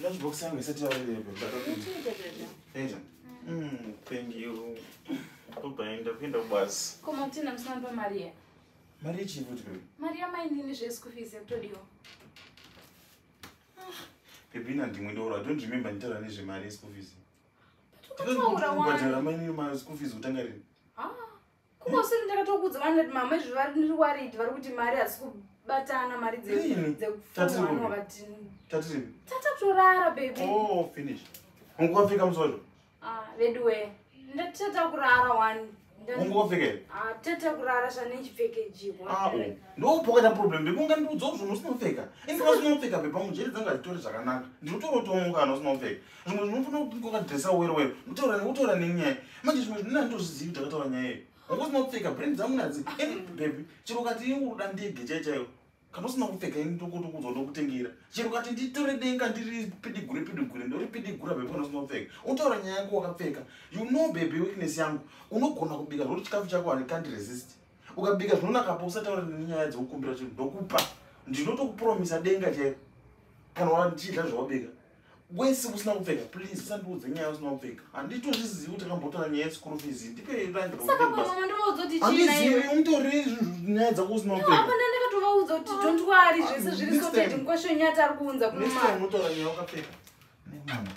Lunchbox yangu isati ya wile thank you. Kubaenda kwenda basi. Koma utina msamba Maria. Maria chivuti baby. Maria maindini zveschool fees yakutodiwa. Baby ndimwe ndora don't remember nditara nezve mari school fees. Tukataura wani. Mari ma school fees utanga rini? Kuma usiri ndakatokudza vana kuti mama izvi vari worried vari kuti mari hasi kubatana mari dzekufunda wakati. Tatiri. Tata kutorara baby. Oh, finish. Ungwafika msoro? Redwe. Ndatata kurara wani. Ungwafika? Tata kurara zvanechipfeke jikwa. Ndo pokata problem baby ungandiudza zvinhu usinofeka. Indika usinofeka baby pamujeri dzanga dzitori zvakanaka. Ndinotoronga kana usinofeka. Zvimwe zvinofuna kuti ukadressa wero. Utora nenyaya. Manje zvimwe zvina ndozvizivi takataura nyaya. Usinofeka brand dzangu nadzi. Baby, chiro kati uda ndege chaichayo. Kana usina kupfeka ndokutokudza ndokutengera. Chiro kati nditore denga ndiri pidigure ndori pidigura baby kana usina kupfeka. Utora nyaya yako wakapfeka. You know baby weakness yangu. Unogona kubika zvori chikafu chako can't resist. Ukabika zvinonaka pa usataura nenyaya dzokukumbira chinhu ndokupa. Ndinotokupromisa denga chaiyo. Kana wachidla zvawabika. Wese usina kupfeka please usandiudze nyaya usina kupfeka. Handitozvizivi kuti akambotora nyaya yeschool fees. Ndipe rand. Saka mama ndoudza kuti china iwe. Untori nyaya dzako usina kupfeka. Tovaudza kuti don't worry zvese zviri sorted. Ngosho nyata ari kuunza kuna mama. Next time unotaura nyaya wakapfeka. Ne mama.